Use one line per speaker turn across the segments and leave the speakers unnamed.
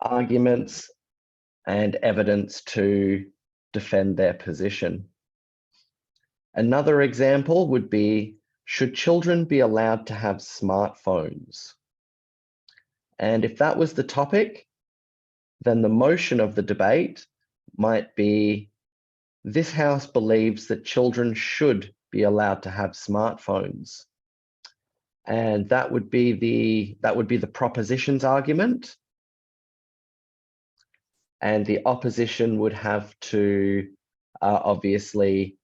arguments and evidence to defend their position. Another example would be, should children be allowed to have smartphones? And if that was the topic, then the motion of the debate might be, this House believes that children should be allowed to have smartphones. And that would be the proposition's argument. And the opposition would have to obviously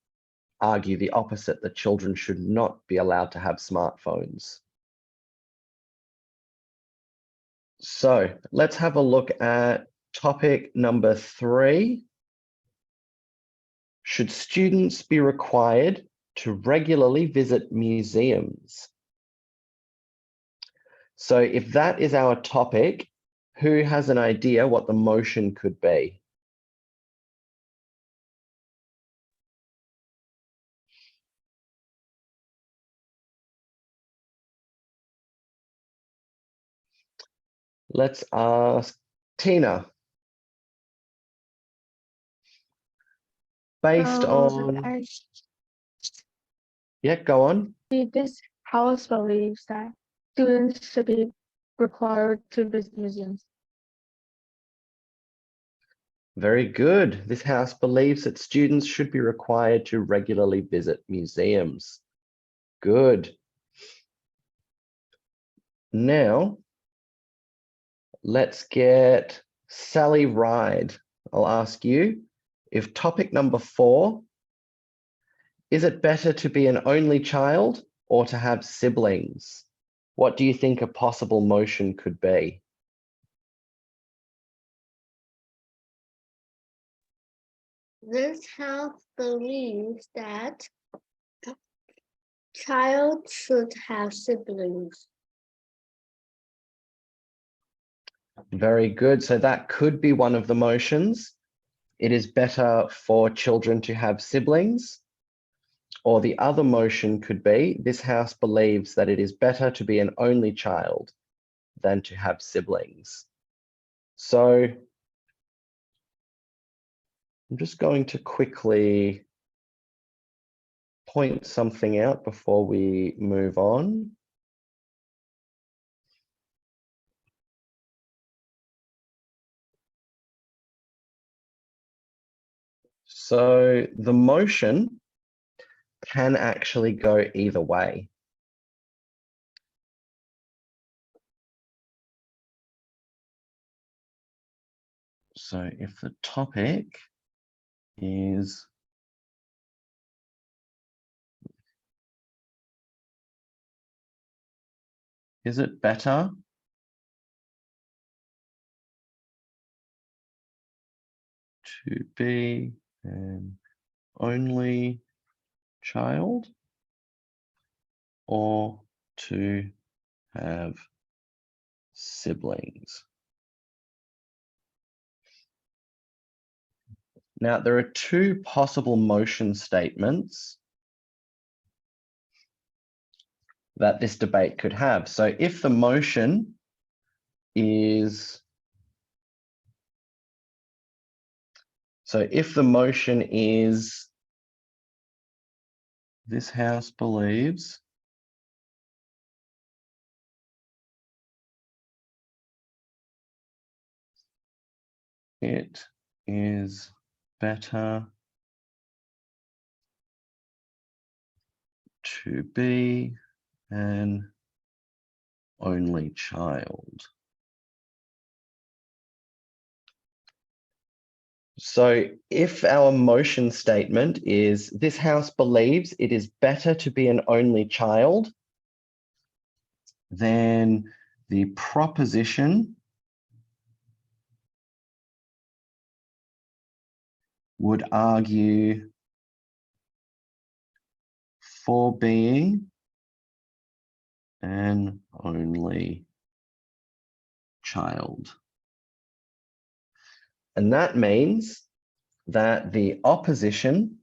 argue the opposite, that children should not be allowed to have smartphones. So let's have a look at topic number 3. Should students be required to regularly visit museums? So if that is our topic, who has an idea what the motion could be? Let's ask Tina. Based on... Yeah, go on.
This House believes that students should be required to visit museums.
Very good. This House believes that students should be required to regularly visit museums. Good. Now, let's get Sally Ride. I'll ask you, if topic number 4, is it better to be an only child or to have siblings? What do you think a possible motion could be?
This House believes that child should have siblings.
Very good. So that could be one of the motions. It is better for children to have siblings. Or the other motion could be, this House believes that it is better to be an only child than to have siblings. So I'm just going to quickly point something out before we move on. So the motion can actually go either way. So if the topic is it better to be an only child or to have siblings? Now, there are 2 possible motion statements that this debate could have. So if the motion is, this House believes it is better to be an only child. So if our motion statement is, this House believes it is better to be an only child, then the proposition would argue for being an only child. And that means that the opposition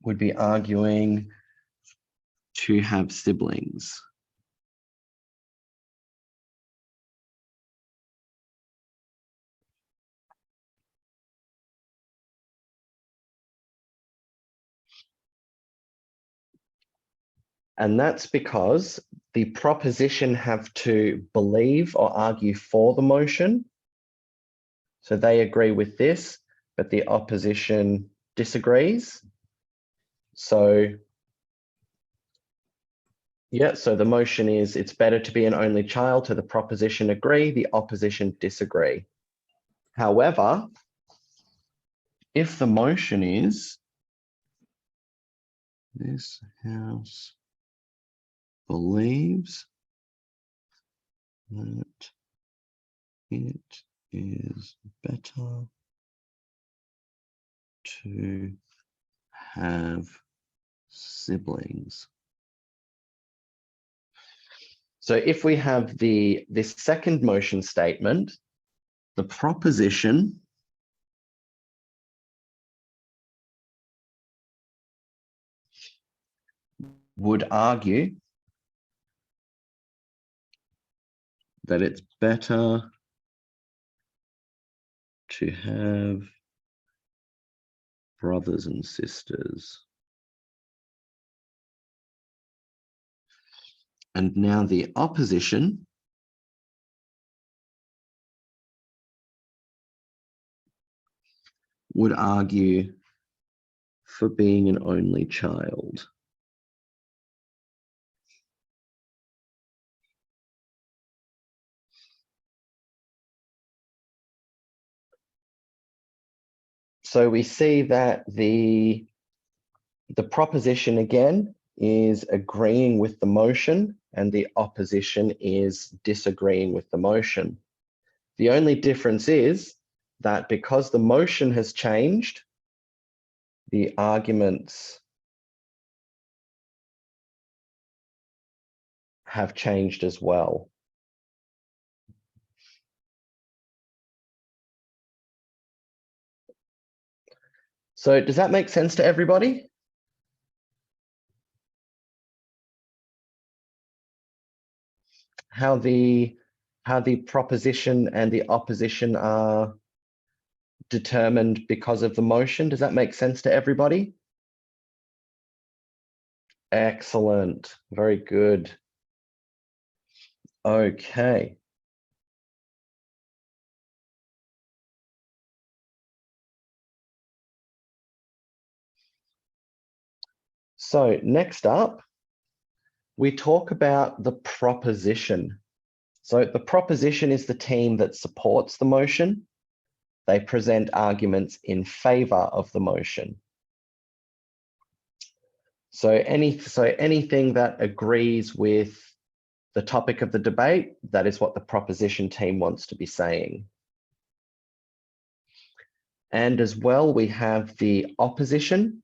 would be arguing to have siblings. And that's because the proposition have to believe or argue for the motion. So they agree with this, but the opposition disagrees. So yeah, so the motion is it's better to be an only child. To the proposition agree, the opposition disagree. However, if the motion is this house believes that it is better to have siblings. So if we have this second motion statement, the proposition would argue that it's better to have brothers and sisters. And now the opposition would argue for being an only child. So we see that the proposition again is agreeing with the motion and the opposition is disagreeing with the motion. The only difference is that because the motion has changed, the arguments have changed as well. So does that make sense to everybody? How the proposition and the opposition are determined because of the motion. Does that make sense to everybody? Excellent. Very good. Okay. So next up, we talk about the proposition. So the proposition is the team that supports the motion. They present arguments in favor of the motion. So anything that agrees with the topic of the debate, that is what the proposition team wants to be saying. And as well, we have the opposition,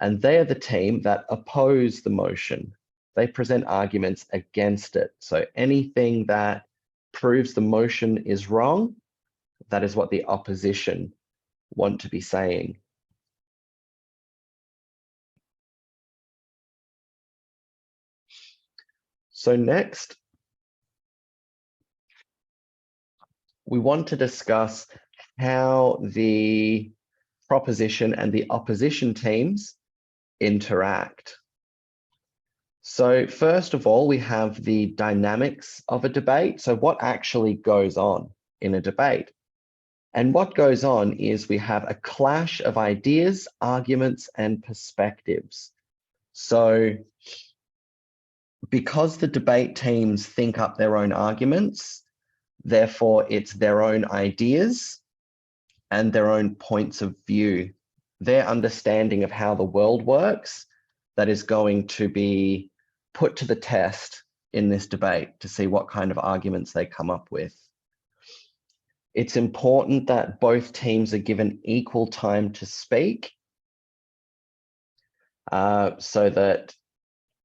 and they are the team that oppose the motion. They present arguments against it. So anything that proves the motion is wrong, that is what the opposition want to be saying. So next, we want to discuss how the proposition and the opposition teams interact. So first of all, we have the dynamics of a debate. So what actually goes on in a debate? And what goes on is we have a clash of ideas, arguments, and perspectives. So because the debate teams think up their own arguments, therefore it's their own ideas and their own points of view, their understanding of how the world works, that is going to be put to the test in this debate to see what kind of arguments they come up with. It's important that both teams are given equal time to speak so that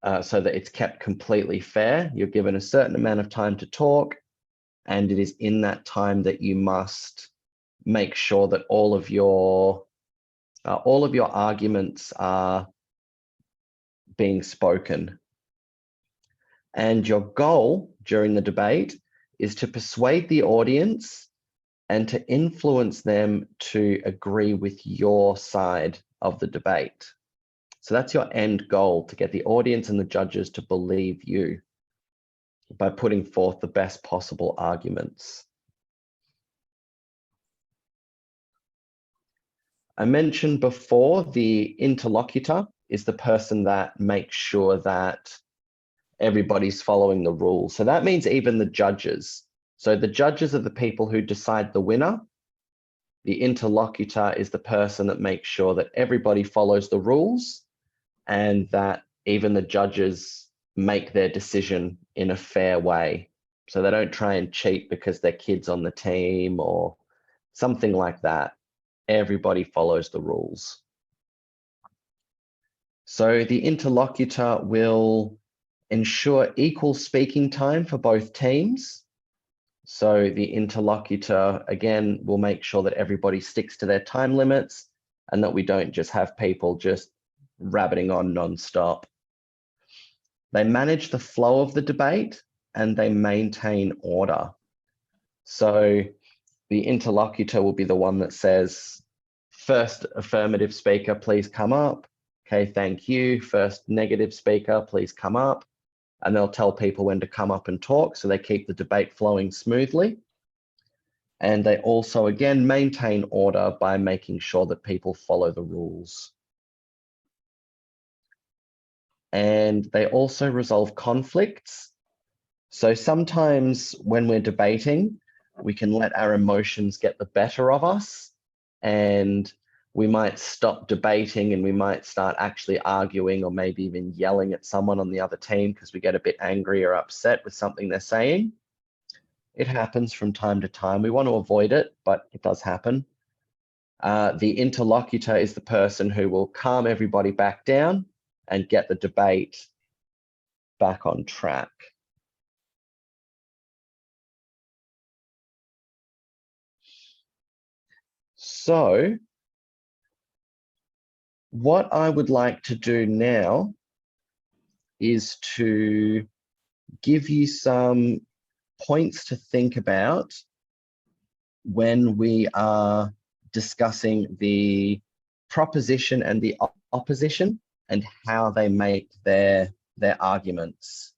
it's kept completely fair. You're given a certain amount of time to talk, and it is in that time that you must make sure that all of your arguments are being spoken And your goal during the debate is to persuade the audience and to influence them to agree with your side of the debate. So that's your end goal, to get the audience and the judges to believe you by putting forth the best possible arguments. I mentioned before, the interlocutor is the person that makes sure that everybody's following the rules. So that means even the judges. So the judges are the people who decide the winner. The interlocutor is the person that makes sure that everybody follows the rules and that even the judges make their decision in a fair way. So they don't try and cheat because their kid's on the team or something like that. Everybody follows the rules. So the interlocutor will ensure equal speaking time for both teams. So the interlocutor, again, will make sure that everybody sticks to their time limits and that we don't just have people just rabbiting on non-stop. They manage the flow of the debate and they maintain order. So the interlocutor will be the one that says, first affirmative speaker, please come up. Okay, thank you. First negative speaker, please come up. And they'll tell people when to come up and talk, so they keep the debate flowing smoothly. And they also, again, maintain order by making sure that people follow the rules. And they also resolve conflicts. So sometimes when we're debating, we can let our emotions get the better of us, and we might stop debating and we might start actually arguing or maybe even yelling at someone on the other team because we get a bit angry or upset with something they're saying. It happens from time to time. We want to avoid it, but it does happen. The interlocutor is the person who will calm everybody back down and get the debate back on track. So what I would like to do now is to give you some points to think about when we are discussing the proposition and the opposition and how they make their arguments.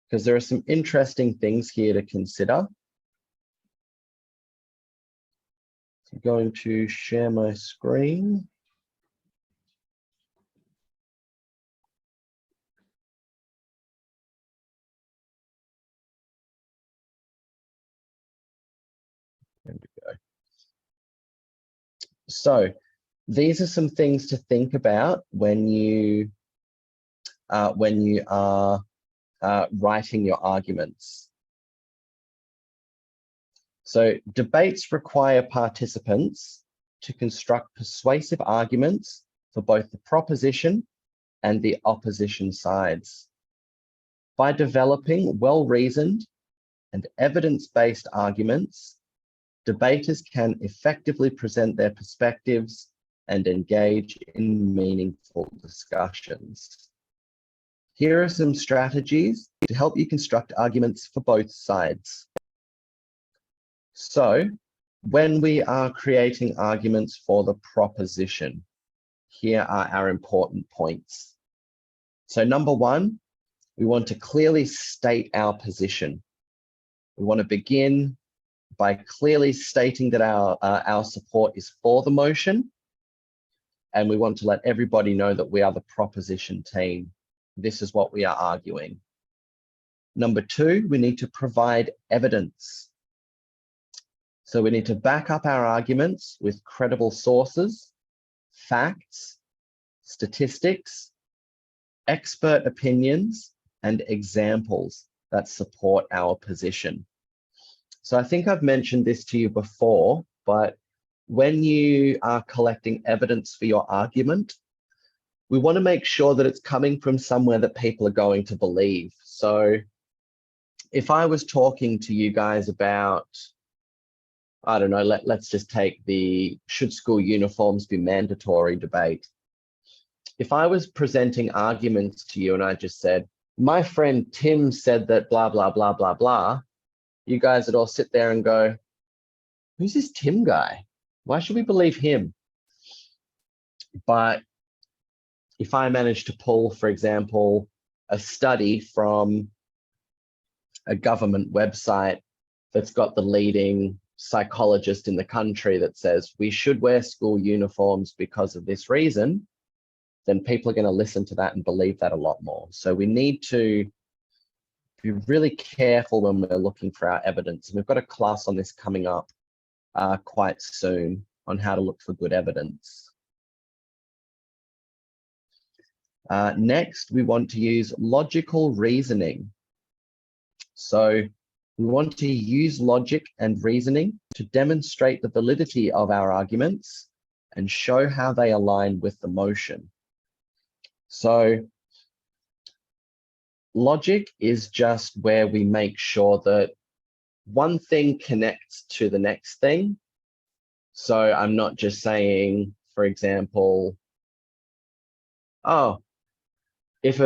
Because there are some interesting things here to consider. I'm going to share my screen. There we go. So these are some things to think about when you are writing your arguments. So debates require participants to construct persuasive arguments for both the proposition and the opposition sides. By developing well-reasoned and evidence-based arguments, debaters can effectively present their perspectives and engage in meaningful discussions. Here are some strategies to help you construct arguments for both sides. So, when we are creating arguments for the proposition, here are our important points. So number one, we want to clearly state our position. We want to begin by clearly stating that our support is for the motion, and we want to let everybody know that we are the proposition team. This is what we are arguing. Number two, we need to provide evidence. So we need to back up our arguments with credible sources, facts, statistics, expert opinions, and examples that support our position. So I think I've mentioned this to you before, but when you are collecting evidence for your argument, we want to make sure that it's coming from somewhere that people are going to believe. So if I was talking to you guys about, I don't know, let's just take the should school uniforms be mandatory debate. if I was presenting arguments to you and I just said, my friend Tim said that blah, blah, blah, blah, blah, you guys would all sit there and go, who's this Tim guy? Why should we believe him? But if I manage to pull, for example, a study from a government website that's got the leading psychologist in the country that says we should wear school uniforms because of this reason, then people are going to listen to that and believe that a lot more. So we need to be really careful when we're looking for our evidence. And we've got a class on this coming up quite soon on how to look for good evidence. Next, we want to use logical reasoning. So we want to use logic and reasoning to demonstrate the validity of our arguments and show how they align with the motion. So logic is just where we make sure that one thing connects to the next thing. So I'm not just saying, for example, oh, if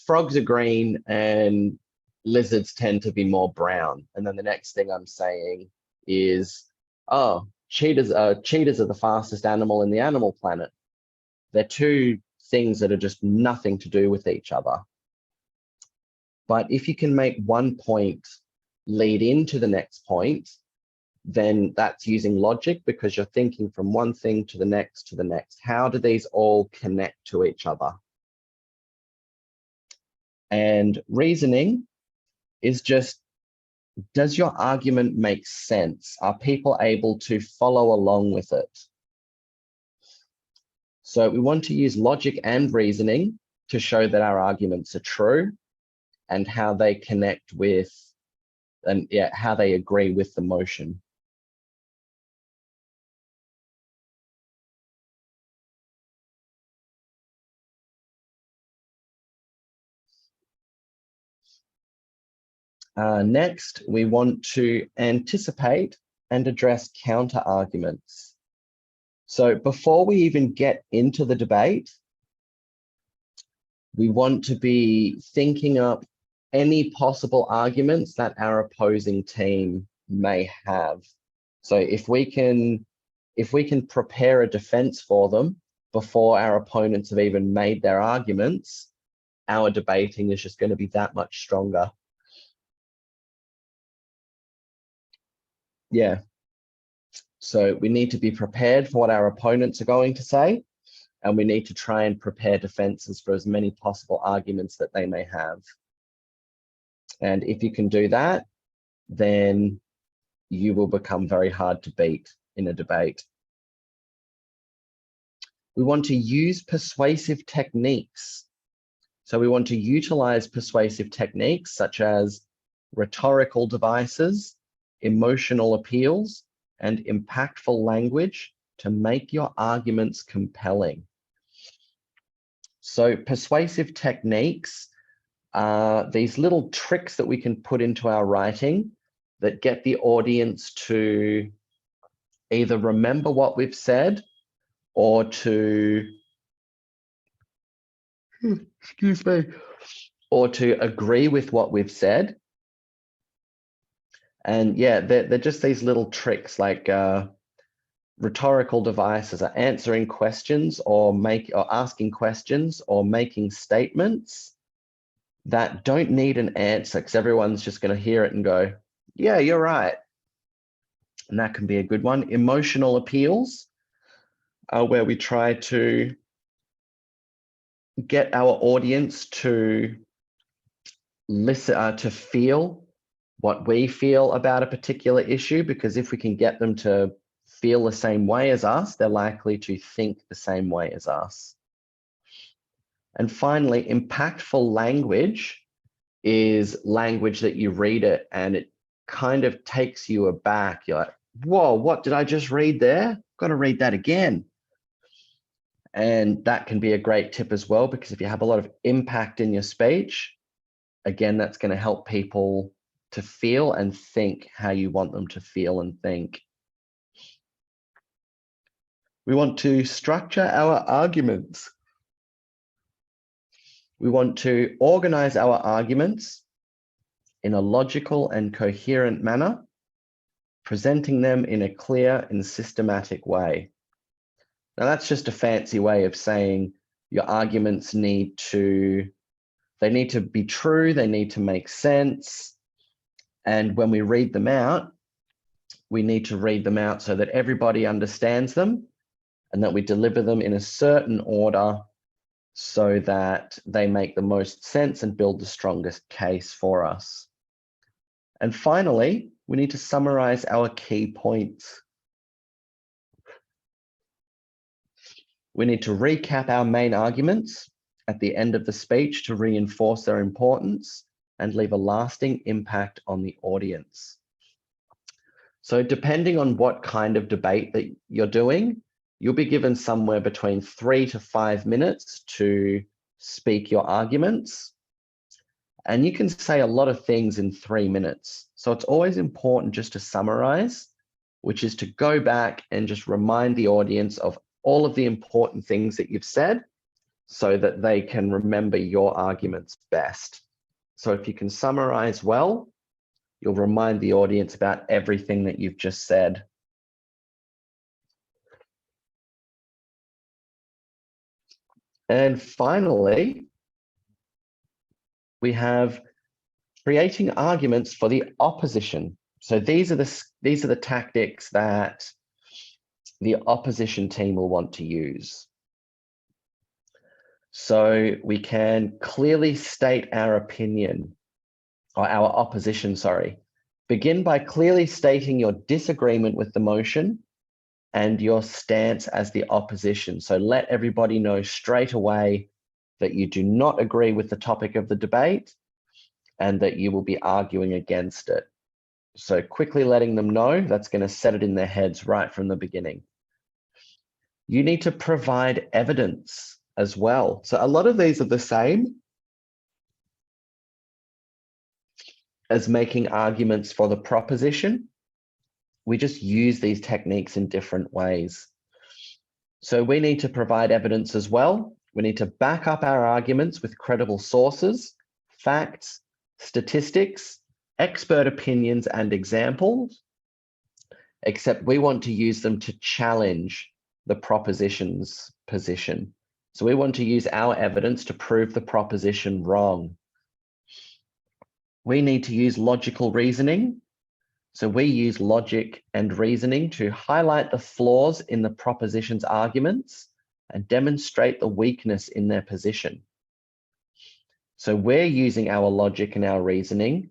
frogs are green and lizards tend to be more brown. And then the next thing I'm saying is, oh, cheetahs are the fastest animal in the animal planet. They're two things that are just nothing to do with each other. But if you can make one point lead into the next point, then that's using logic because you're thinking from one thing to the next to the next. How do these all connect to each other? And reasoning is just, does your argument make sense? Are people able to follow along with it? So we want to use logic and reasoning to show that our arguments are true and how they connect with, and yeah, how they agree with the motion. Next, we want to anticipate and address counter arguments. So before we even get into the debate, we want to be thinking up any possible arguments that our opposing team may have. So if we can prepare a defense for them before our opponents have even made their arguments, our debating is just going to be that much stronger. Yeah. So we need to be prepared for what our opponents are going to say, and we need to try and prepare defenses for as many possible arguments that they may have. And if you can do that, then you will become very hard to beat in a debate. We want to use persuasive techniques. So we want to utilize persuasive techniques such as rhetorical devices, emotional appeals, and impactful language to make your arguments compelling. So persuasive techniques are these little tricks that we can put into our writing that get the audience to either remember what we've said or to, excuse me, or to agree with what we've said. And yeah, they're just these little tricks, like rhetorical devices are answering questions or asking questions or making statements that don't need an answer because everyone's just going to hear it and go, yeah, you're right. And that can be a good one. Emotional appeals are where we try to get our audience to listen, to feel what we feel about a particular issue, because if we can get them to feel the same way as us, they're likely to think the same way as us. And finally, impactful language is language that you read it and it kind of takes you aback. You're like, whoa, what did I just read there? Got to read that again. And that can be a great tip as well, because if you have a lot of impact in your speech, again, that's going to help people to feel and think how you want them to feel and think. We want to structure our arguments. We want to organize our arguments in a logical and coherent manner, presenting them in a clear and systematic way. Now, that's just a fancy way of saying your arguments need to be true, they need to make sense. And when we read them out, we need to read them out so that everybody understands them and that we deliver them in a certain order so that they make the most sense and build the strongest case for us. And finally, we need to summarize our key points. We need to recap our main arguments at the end of the speech to reinforce their importance and leave a lasting impact on the audience. So depending on what kind of debate that you're doing, you'll be given somewhere between 3 to 5 minutes to speak your arguments. And you can say a lot of things in 3 minutes. So it's always important just to summarize, which is to go back and just remind the audience of all of the important things that you've said so that they can remember your arguments best. So if you can summarize well, you'll remind the audience about everything that you've just said. And finally, we have creating arguments for the opposition. So these are the tactics that the opposition team will want to use. So we can clearly state our opinion, or our opposition, sorry. Begin by clearly stating your disagreement with the motion and your stance as the opposition. So let everybody know straight away that you do not agree with the topic of the debate and that you will be arguing against it. So quickly letting them know, that's going to set it in their heads right from the beginning. You need to provide evidence as well. So a lot of these are the same as making arguments for the proposition. We just use these techniques in different ways. So we need to provide evidence as well. We need to back up our arguments with credible sources, facts, statistics, expert opinions, and examples, except we want to use them to challenge the proposition's position. So we want to use our evidence to prove the proposition wrong. We need to use logical reasoning. So we use logic and reasoning to highlight the flaws in the proposition's arguments and demonstrate the weakness in their position. So we're using our logic and our reasoning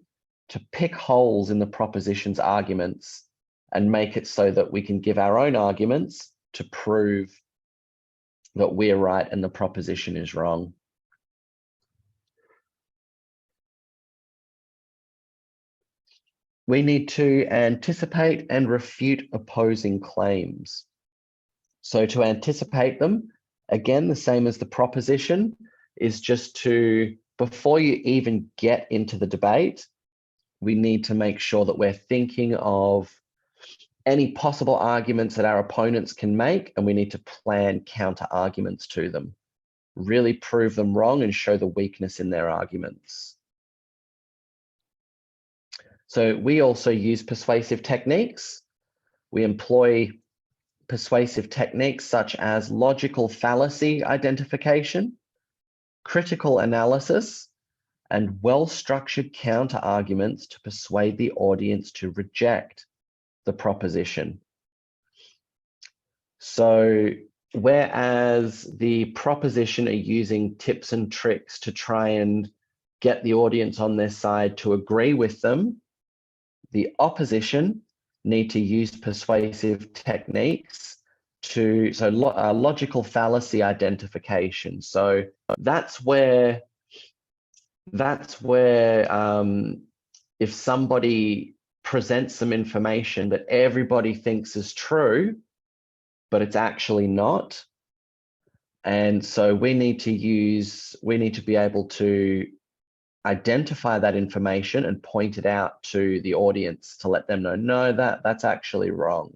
to pick holes in the proposition's arguments and make it so that we can give our own arguments to prove that we're right and the proposition is wrong. We need to anticipate and refute opposing claims. So to anticipate them, again, the same as the proposition, is just to, before you even get into the debate, we need to make sure that we're thinking of any possible arguments that our opponents can make, and we need to plan counter arguments to them. Really prove them wrong and show the weakness in their arguments. So we also use persuasive techniques. We employ persuasive techniques such as logical fallacy identification, critical analysis, and well-structured counter arguments to persuade the audience to reject the proposition. So whereas the proposition are using tips and tricks to try and get the audience on their side to agree with them, the opposition need to use persuasive techniques to, logical fallacy identification. So that's where if somebody presents some information that everybody thinks is true, but it's actually not. And so we need to be able to identify that information and point it out to the audience to let them know, no, that's actually wrong.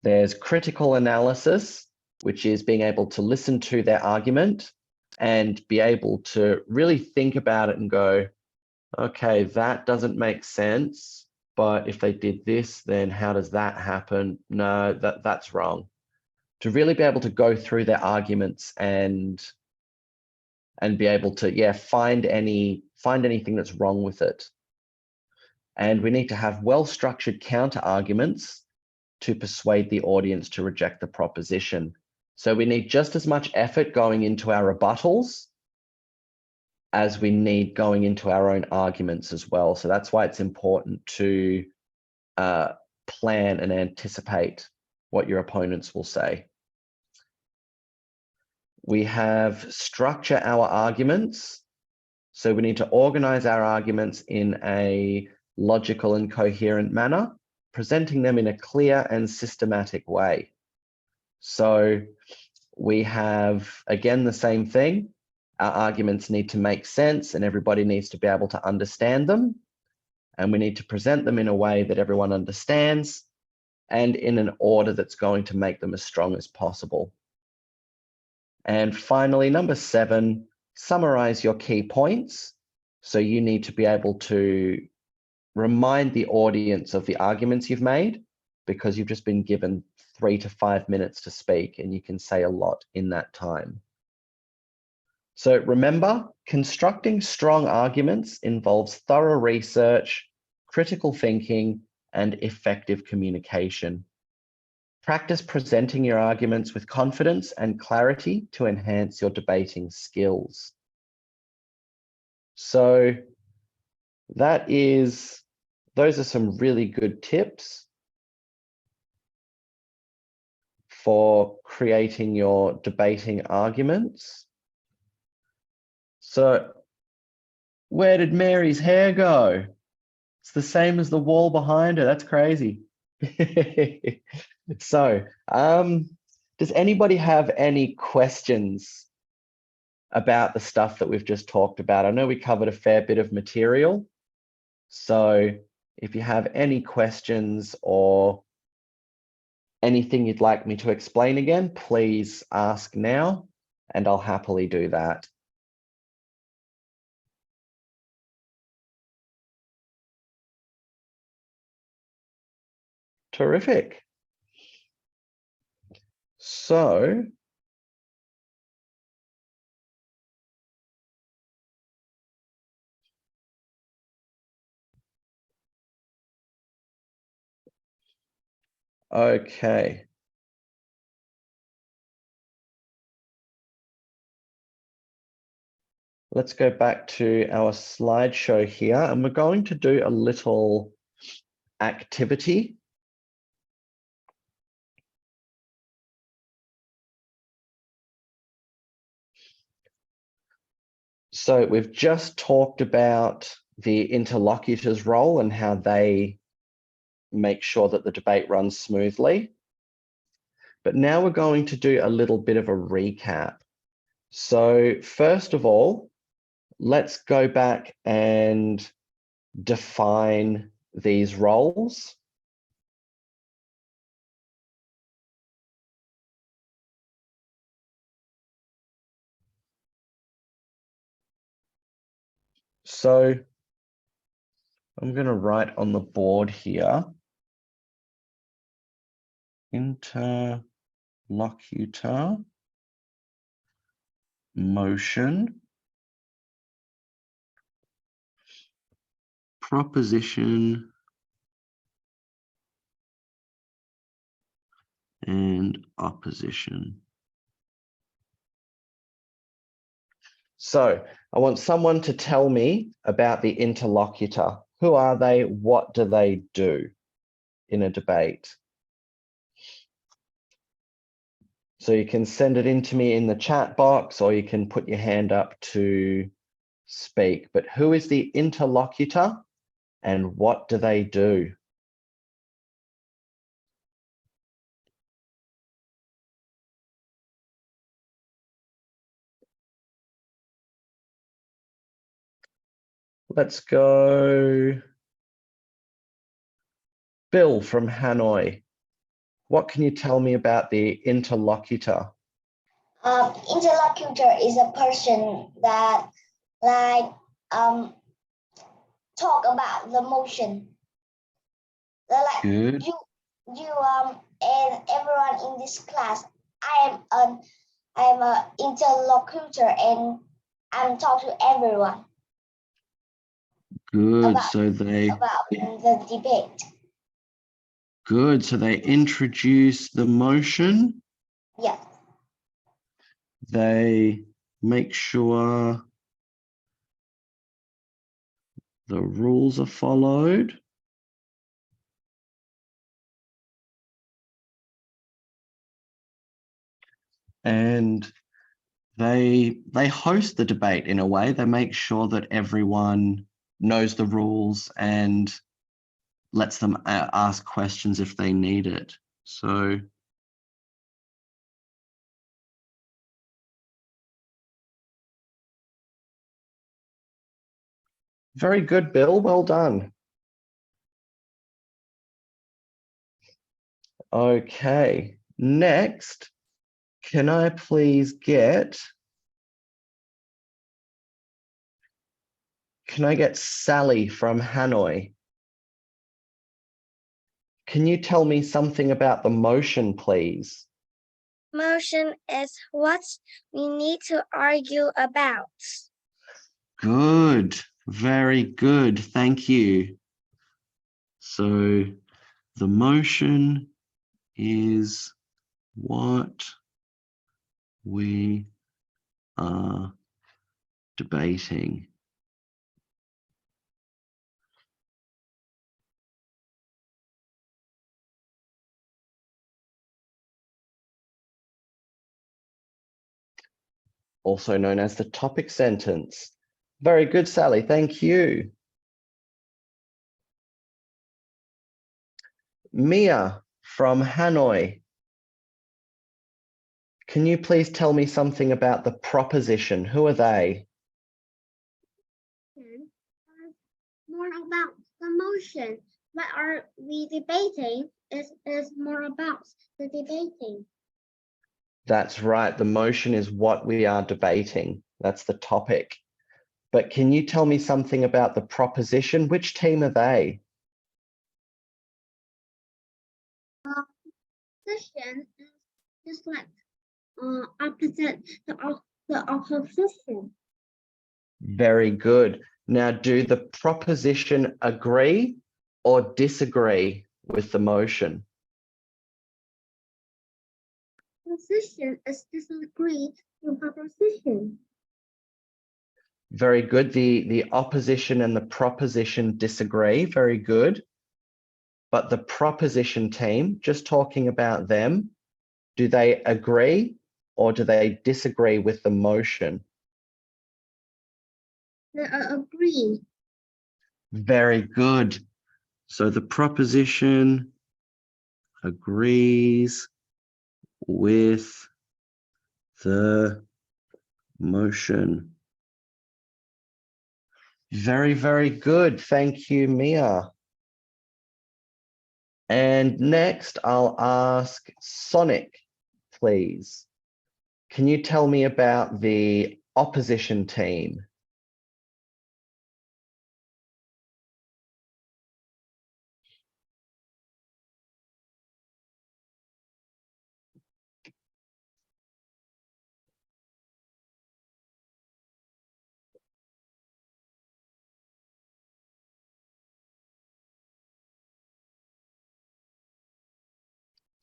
There's critical analysis, which is being able to listen to their argument and be able to really think about it and go, okay, that doesn't make sense, but if they did this, then how does that happen? No, that's wrong. To really be able to go through their arguments and be able to, yeah, find anything that's wrong with it. And we need to have well-structured counter arguments to persuade the audience to reject the proposition. So we need just as much effort going into our rebuttals as we need going into our own arguments as well. So that's why it's important to plan and anticipate what your opponents will say. We have structure our arguments. So we need to organize our arguments in a logical and coherent manner, presenting them in a clear and systematic way. So we have, again, the same thing. Our arguments need to make sense and everybody needs to be able to understand them. And we need to present them in a way that everyone understands and in an order that's going to make them as strong as possible. And finally, number 7, summarize your key points. So you need to be able to remind the audience of the arguments you've made, because you've just been given 3 to 5 minutes to speak and you can say a lot in that time. So remember, constructing strong arguments involves thorough research, critical thinking, and effective communication. Practice presenting your arguments with confidence and clarity to enhance your debating skills. So those are some really good tips for creating your debating arguments. So where did Mary's hair go? It's the same as the wall behind her. That's crazy. So, does anybody have any questions about the stuff that we've just talked about? I know we covered a fair bit of material. So if you have any questions or anything you'd like me to explain again, please ask now, and I'll happily do that. Terrific. So, okay. Let's go back to our slideshow here, and we're going to do a little activity. So we've just talked about the interlocutor's role and how they make sure that the debate runs smoothly. But now we're going to do a little bit of a recap. So first of all, let's go back and define these roles. So I'm going to write on the board here, interlocutor, motion, proposition, and opposition. So I want someone to tell me about the interlocutor. Who are they? What do they do in a debate? So you can send it in to me in the chat box, or you can put your hand up to speak. But who is the interlocutor and what do they do? Let's go. Bill from Hanoi. What can you tell me about the interlocutor?
Interlocutor is a person that talk about the motion. Like
Good.
you and everyone in this class. I am an interlocutor and I'm talking to everyone
Good.
about
So they
the debate.
good. So they introduce the motion.
Yeah.
They make sure the rules are followed. And they host the debate in a way. They make sure that everyone knows the rules and lets them ask questions if they need it. So very good, Bill. Well done. Okay, next, can I please get Sally from Hanoi? Can you tell me something about the motion, please?
Motion is what we need to argue about.
Good, very good, thank you. So the motion is what we are debating. Also known as the topic sentence. Very good, Sally, thank you. Mia from Hanoi. Can you please tell me something about the proposition? Who are they?
More about the motion. What are we debating is more about the debating.
That's right. The motion is what we are debating. That's the topic. But can you tell me something about the proposition? Which team are they?
Position is just like opposite the opposition.
Very good. Now, do the proposition agree or disagree with the motion?
Position is disagree with proposition.
Very good. The opposition and the proposition disagree. Very good. But the proposition team, just talking about them, do they agree or do they disagree with the motion?
They agree.
Very good. So the proposition agrees with the motion. Very, very good. Thank you, Mia. And next, I'll ask Sonic, please. Can you tell me about the opposition team?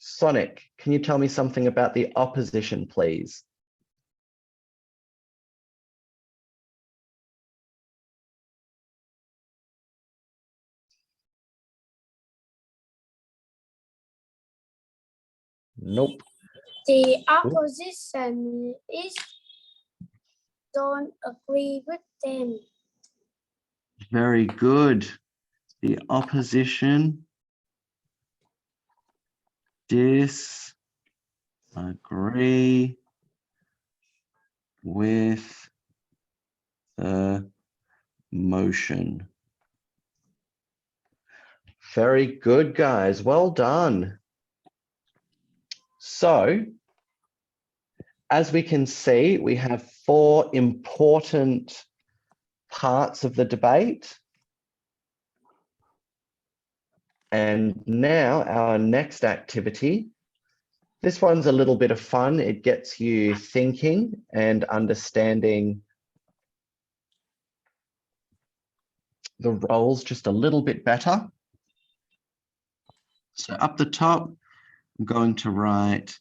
Sonic, can you tell me something about the opposition, please? Nope.
The opposition is don't agree with them.
Very good. The opposition disagree with the motion. Very good, guys. Well done. So, as we can see, we have 4 important parts of the debate. And now our next activity, this one's a little bit of fun. It gets you thinking and understanding the roles just a little bit better. So up the top, I'm going to write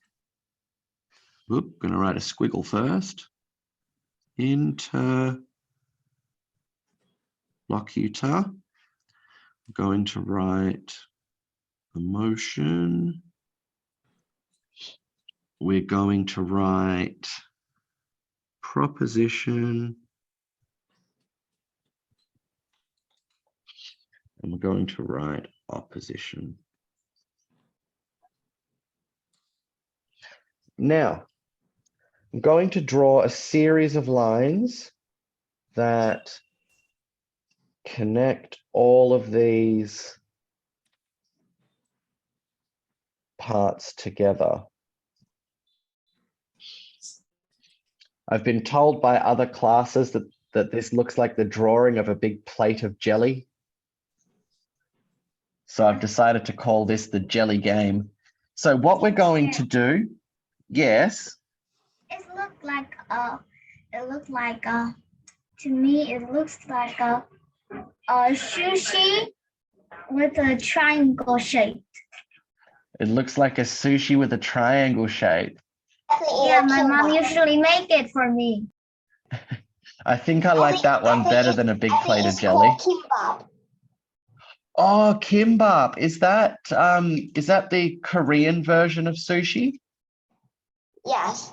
a squiggle first. Interlocutor. I'm going to write emotion. We're going to write proposition. And we're going to write opposition. Now, I'm going to draw a series of lines that connect all of these parts together. I've been told by other classes that this looks like the drawing of a big plate of jelly. So I've decided to call this the jelly game. So what we're going to do, yes.
It looked like to me it looks like a sushi with a triangle shape.
It looks like a sushi with a triangle shape.
Yeah, my mom usually make it for me.
I think I like that one better than a big plate of jelly.
Kimbap.
Oh, kimbap. Is that the Korean version of sushi?
Yes.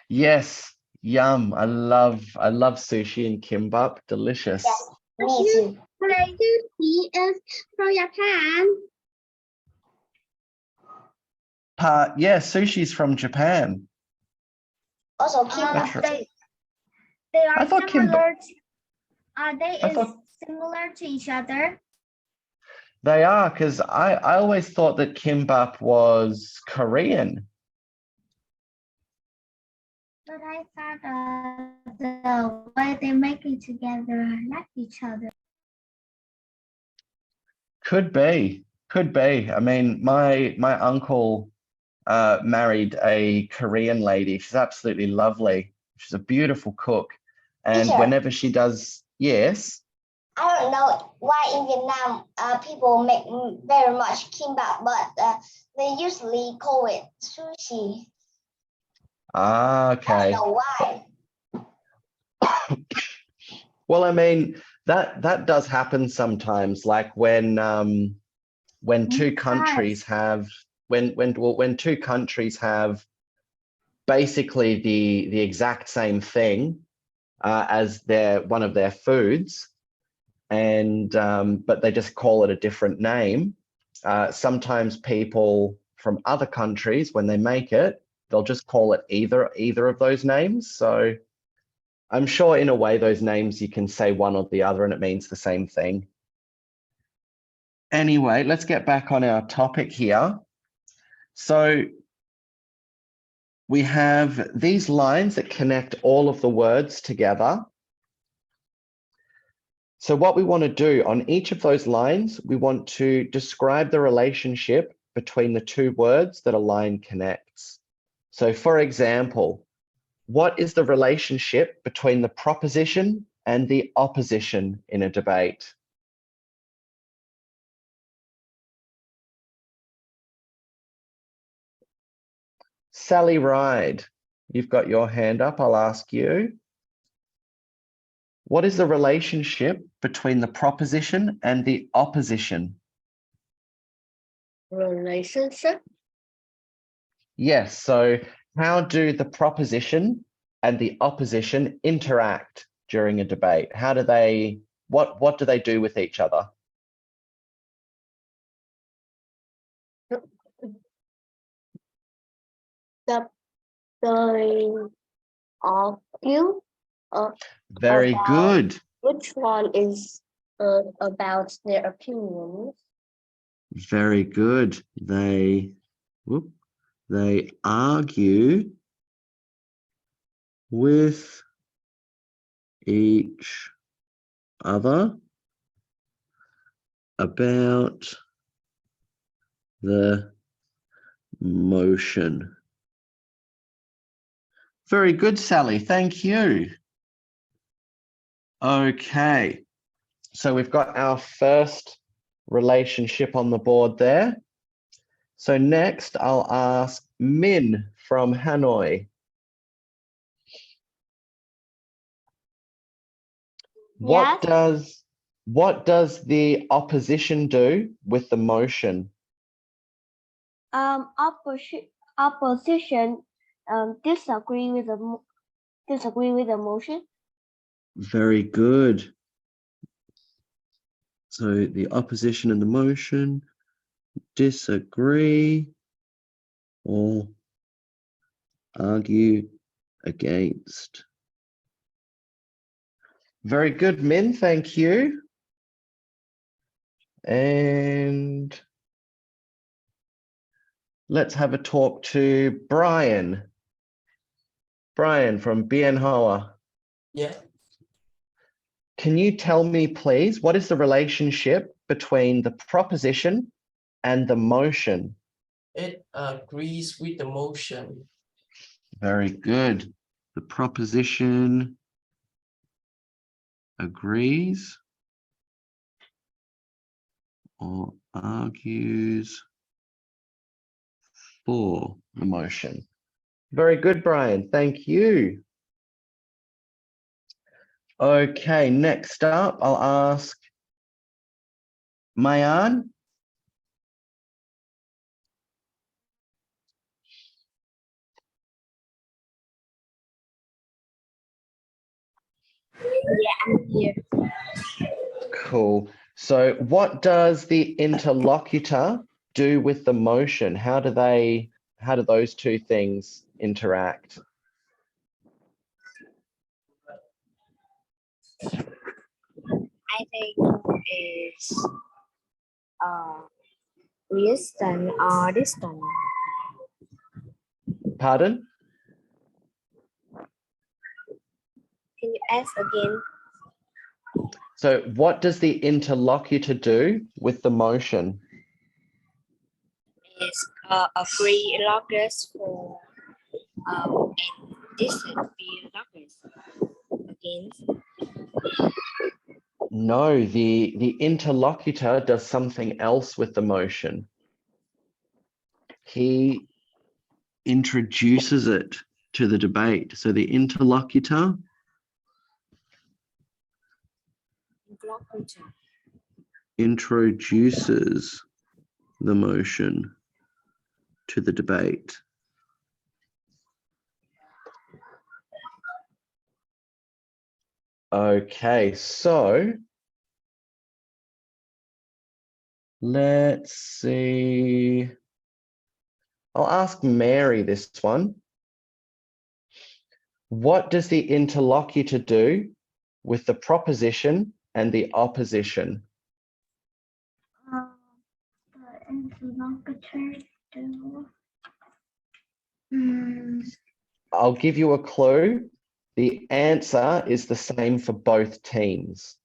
Yes. Yum. I love sushi and kimbap. Delicious.
Yes. Me too.
Sushi is from Japan.
Yeah, sushi's from Japan.
Also kimbap.
They are
I thought
similar. Are they
I thought-
similar to each other?
They are, because I always thought that kimbap was Korean.
But I thought the way they make it together like each other.
Could be. I mean, my uncle married a Korean lady. She's absolutely lovely. She's a beautiful cook. And
Teacher.
whenever she does, yes.
I don't know why in Vietnam people make very much kimbap, but they usually call it sushi.
Ah,
I
okay.
don't know why.
Well, I mean, that does happen sometimes, like when two countries have when two countries have basically the exact same thing as one of their foods, and but they just call it a different name. Sometimes people from other countries, when they make it, they'll just call it either of those names. So I'm sure in a way those names you can say one or the other and it means the same thing. Anyway, let's get back on our topic here. So we have these lines that connect all of the words together. So what we want to do on each of those lines, we want to describe the relationship between the two words that a line connects. So for example, what is the relationship between the proposition and the opposition in a debate? Sally Ride, you've got your hand up. I'll ask you. What is the relationship between the proposition and the opposition?
Relationship.
Yes, so how do the proposition and the opposition interact during a debate? How do they, what do they do with each other?
They argue.
Very
About-
good.
Which one is about their opinions?
Very good. They They argue with each other about the motion. Very good, Sally. Thank you. Okay. So we've got our first relationship on the board there. So next I'll ask Min from Hanoi. What does the opposition do with the motion?
Opposition disagree with the motion.
Very good. So the opposition and the motion disagree or argue against. Very good, Min. Thank you. And let's have a talk to Brian. Brian from Bien Hoa.
Yeah,
Can you tell me, please, what is the relationship between the proposition and the motion?
it agrees with the motion.
Very good. The proposition agrees or argues for the motion. Very good, Brian. Thank you. Okay, next up, I'll ask Mayan.
I'm here.
Cool. So what does the interlocutor do with the motion? How do those two things interact?
I think is resistance or distance.
Pardon?
Can you ask again?
So what does the interlocutor do with the motion?
Is agree logos for and distance be logos against.
No, the interlocutor does something else with the motion. He introduces it to the debate. So the interlocutor introduces the motion to the debate. Okay, so let's see. I'll ask Mary this one. What does the interlocutor do with the proposition and the opposition?
The interlocutor do.
I'll give you a clue. The answer is the same for both teams.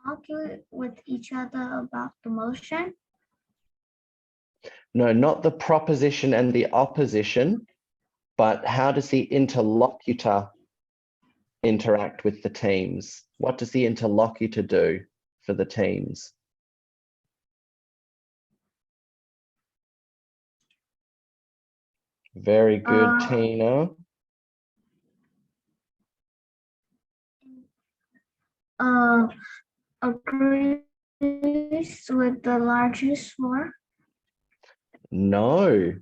Argue with each other about the motion.
No, not the proposition and the opposition, but how does the interlocutor interact with the teams? What does the interlocutor do for the teams? Very good, Tina.
Agrees with the largest floor.
No,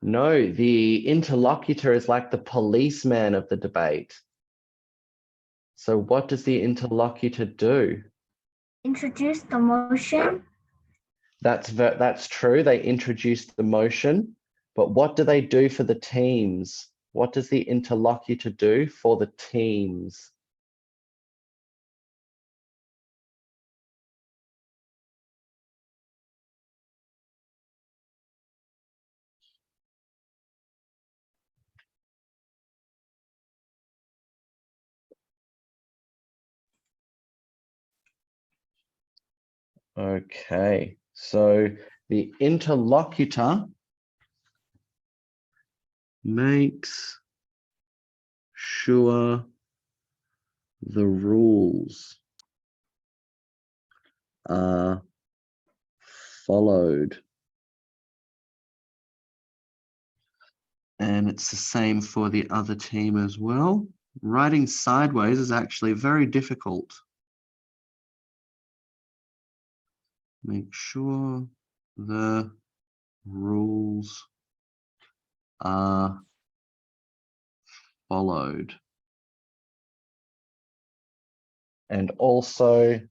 the interlocutor is like the policeman of the debate. So what does the interlocutor do?
Introduce the motion.
That's true. They introduce the motion, but what do they do for the teams? What does the interlocutor do for the teams? Okay, so the interlocutor makes sure the rules are followed. And it's the same for the other team as well. Writing sideways is actually very difficult. Make sure the rules are followed. And also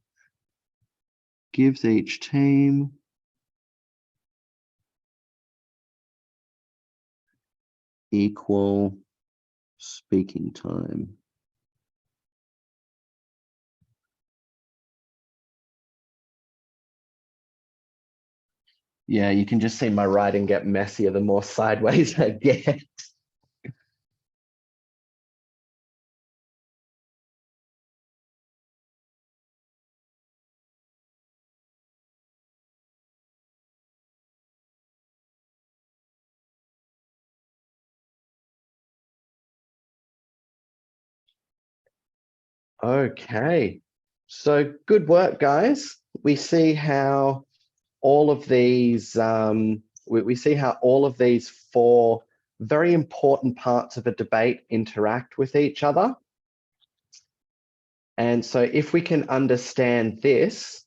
gives each team equal speaking time. Yeah, you can just see my writing get messier the more sideways I get. Okay, so good work, guys. We see how all of these, we see how all of these four very important parts of a debate interact with each other. And so if we can understand this,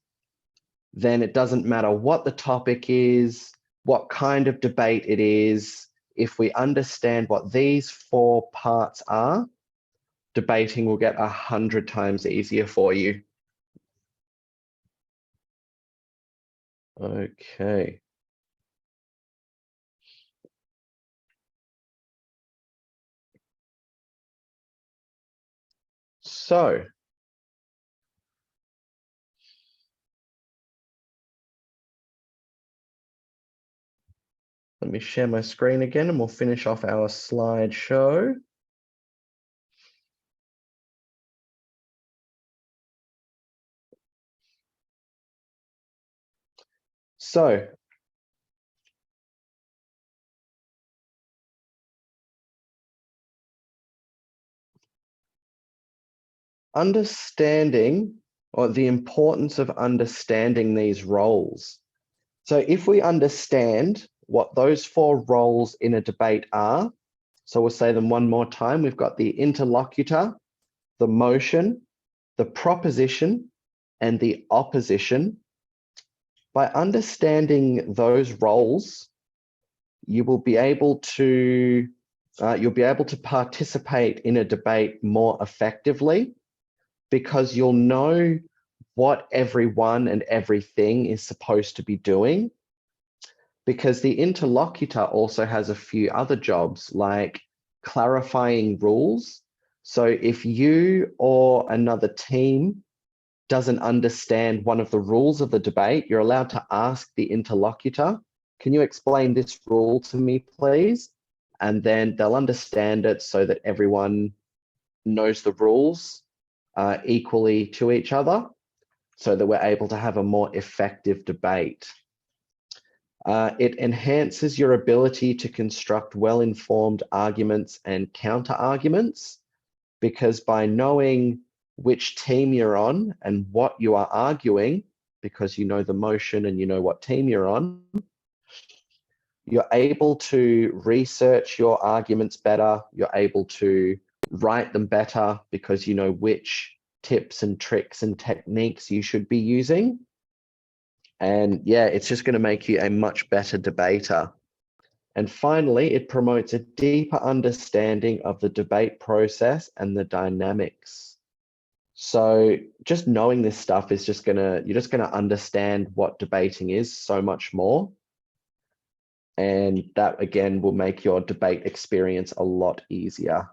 then it doesn't matter what the topic is, what kind of debate it is. If we understand what these four parts are, debating will get 100 times easier for you. Okay. So, let me share my screen again and we'll finish off our slideshow. So, understanding or the importance of understanding these roles. So if we understand what those four roles in a debate are, so we'll say them one more time. We've got the interlocutor, the motion, the proposition, and the opposition. By understanding those roles, you will be able to participate in a debate more effectively because you'll know what everyone and everything is supposed to be doing. Because the interlocutor also has a few other jobs like clarifying rules. So if you or another team doesn't understand one of the rules of the debate, you're allowed to ask the interlocutor, can you explain this rule to me, please? And then they'll understand it so that everyone knows the rules equally to each other so that we're able to have a more effective debate. It enhances your ability to construct well-informed arguments and counter-arguments because by knowing which team you're on and what you are arguing, because you know the motion and you know what team you're on, you're able to research your arguments better. You're able to write them better because you know which tips and tricks and techniques you should be using. And yeah, it's just going to make you a much better debater. And finally, it promotes a deeper understanding of the debate process and the dynamics. So just knowing this stuff is you're just gonna understand what debating is so much more. And that again will make your debate experience a lot easier.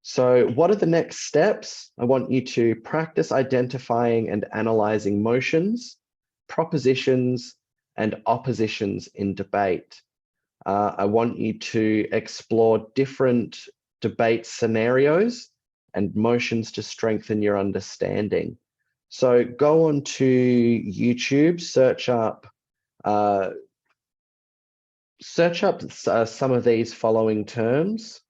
So what are the next steps? I want you to practice identifying and analyzing motions, propositions, and oppositions in debate. I want you to explore different debate scenarios and motions to strengthen your understanding. So go on to YouTube, search up some of these following terms.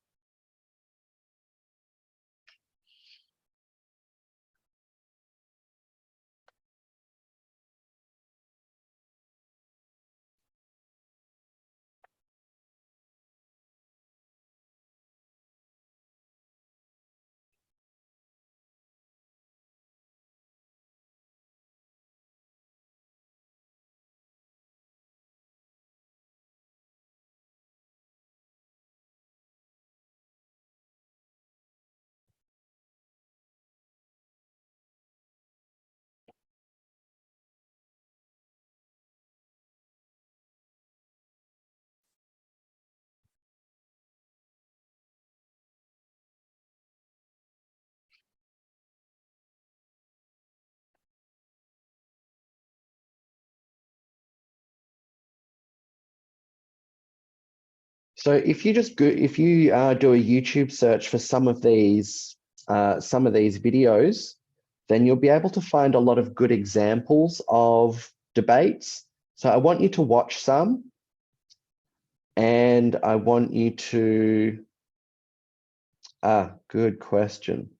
So if you just do a YouTube search for some of these videos, then you'll be able to find a lot of good examples of debates. So I want you to watch some, and I want you to, good question.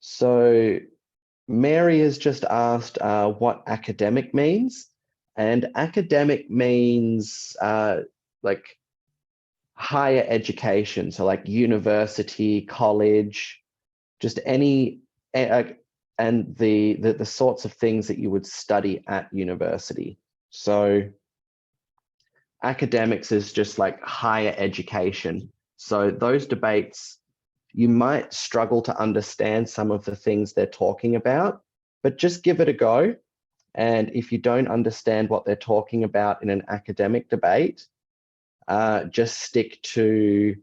So Mary has just asked what academic means, and academic means like higher education, so like university, college, just any, and the sorts of things that you would study at university. So academics is just like higher education. So those debates, you might struggle to understand some of the things they're talking about, but just give it a go. And if you don't understand what they're talking about in an academic debate, just stick to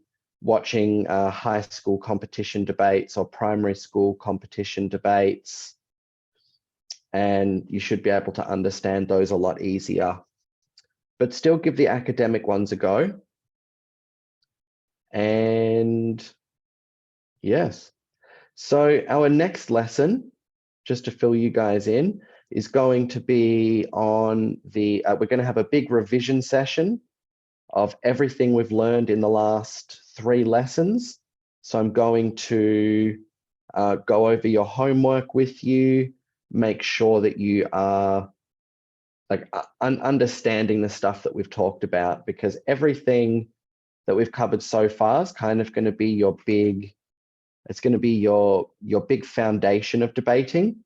watching high school competition debates or primary school competition debates, and you should be able to understand those a lot easier. But still give the academic ones a go. And yes, so our next lesson, just to fill you guys in, is going to be on the, we're going to have a big revision session of everything we've learned in the last 3 lessons. So I'm going to go over your homework with you, make sure that you are like understanding the stuff that we've talked about, because everything that we've covered so far is kind of going to be your big, it's going to be your big foundation of debating.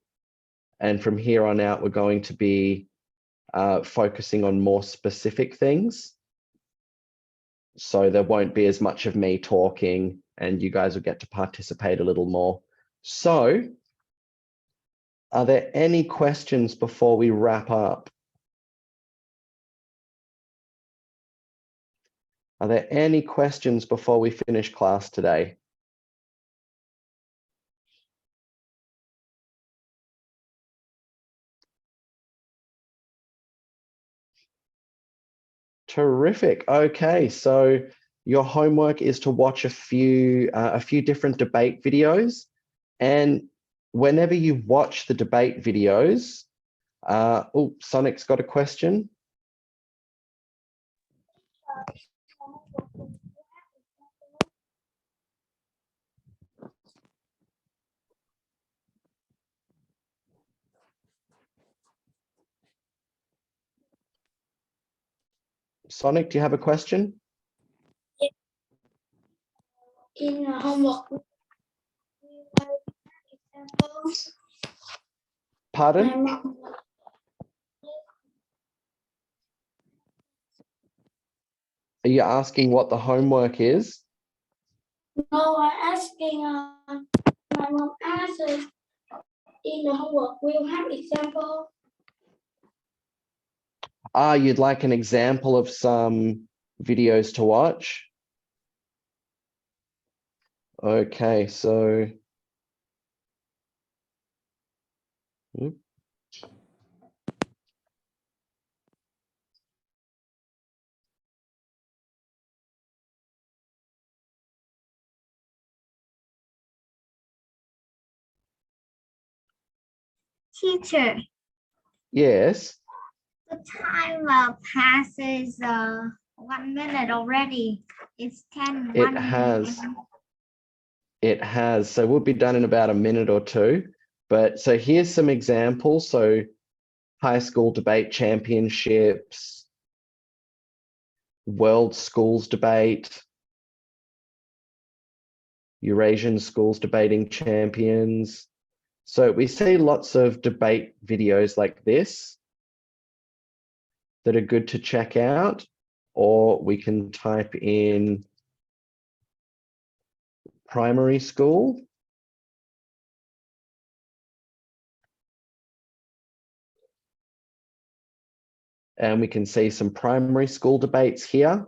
And from here on out, we're going to be focusing on more specific things. So there won't be as much of me talking, and you guys will get to participate a little more. So are there any questions before we wrap up? Are there any questions before we finish class today? Terrific. Okay, so your homework is to watch a few different debate videos, and whenever you watch the debate videos, oh, Sonic's got a question. Sonic, do you have a question?
In homework, we write examples.
Pardon? Are you asking what the homework is?
No, I'm asking. My mom answers in the homework. We'll have example.
You'd like an example of some videos to watch? Okay, so
Teacher,
Yes,
the time passes 1 minute already. It's 10.
it has. It has. So we'll be done in about a minute or two. But so here's some examples. So high school debate championships, world schools debate, Eurasian schools debating champions. So we see lots of debate videos like this that are good to check out, or we can type in primary school. And we can see some primary school debates here.